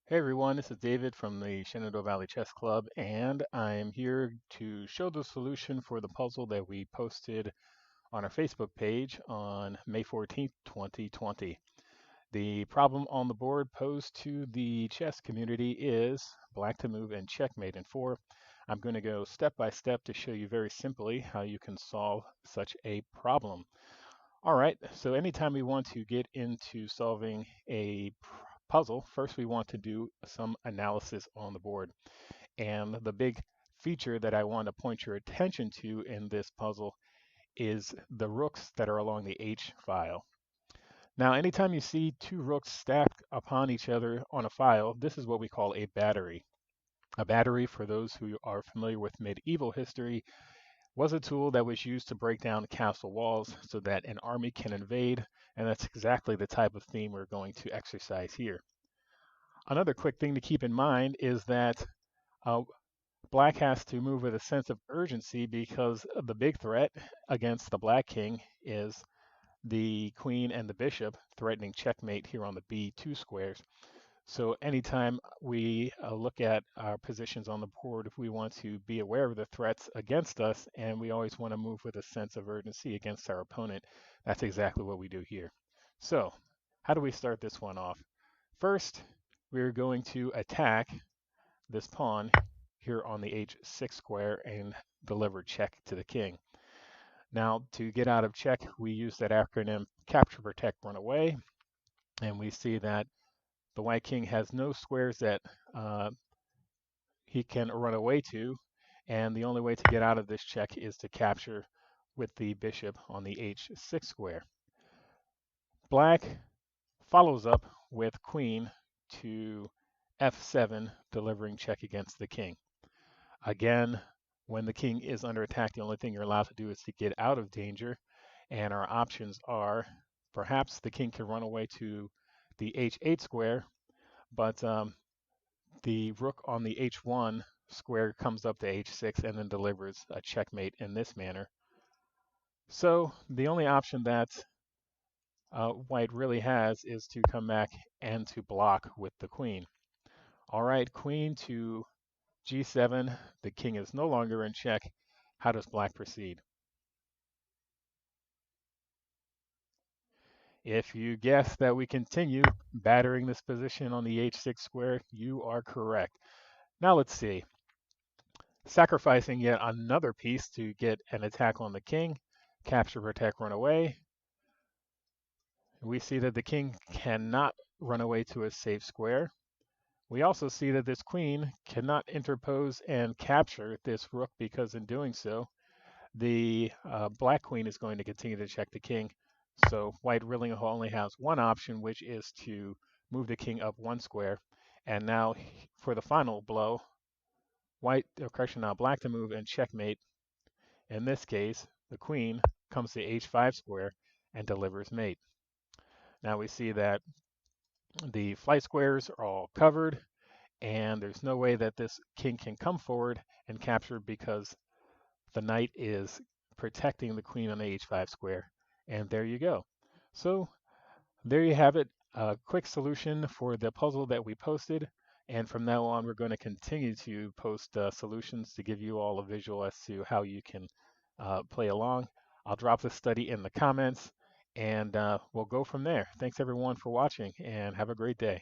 Hey everyone, this is David from the Shenandoah Valley Chess Club, and I am here to show the solution for the puzzle that we posted on our Facebook page on May 14th, 2020. The problem on the board posed to the chess community is black to move and checkmate in 4. I'm going to go step by step to show you very simply how you can solve such a problem. All right, so anytime we want to get into solving a puzzle, first we want to do some analysis on the board. And the big feature that I want to point your attention to in this puzzle is the rooks that are along the H file. Now, anytime you see two rooks stacked upon each other on a file, this is what we call a battery. A battery, for those who are familiar with medieval history, was a tool that was used to break down castle walls so that an army can invade, and that's exactly the type of theme we're going to exercise here. Another quick thing to keep in mind is that uh, Black has to move with a sense of urgency because the big threat against the Black King is the Queen and the Bishop threatening checkmate here on the B2 squares. So anytime we look at our positions on the board, we want to be aware of the threats against us, and we always want to move with a sense of urgency against our opponent. That's exactly what we do here. So how do we start this one off? First, we're going to attack this pawn here on the H6 square and deliver check to the king. Now, to get out of check, we use that acronym capture, protect, run away, and we see that the white king has no squares that he can run away to, and the only way to get out of this check is to capture with the bishop on the H6 square. Black follows up with queen to F7, delivering check against the king. Again, when the king is under attack, the only thing you're allowed to do is to get out of danger, and our options are perhaps the king can run away to the H8 square, but the rook on the H1 square comes up to H6 and then delivers a checkmate in this manner. So the only option that white really has is to come back and to block with the queen. All right, queen to G7. The king is no longer in check. How does black proceed? If you guess that we continue battering this position on the H6 square, you are correct. Now let's see. Sacrificing yet another piece to get an attack on the king. Capture, protect, run away. We see that the king cannot run away to a safe square. We also see that this queen cannot interpose and capture this rook because in doing so, the black queen is going to continue to check the king. So white really only has one option, which is to move the king up one square. And now for the final blow, black to move and checkmate. In this case, the queen comes to H5 square and delivers mate. Now we see that the flight squares are all covered, and there's no way that this king can come forward and capture because the knight is protecting the queen on the H5 square. And there you go. So there you have it, a quick solution for the puzzle that we posted. And from now on, we're going to continue to post solutions to give you all a visual as to how you can play along. I'll drop the study in the comments, and we'll go from there. Thanks everyone for watching, and have a great day.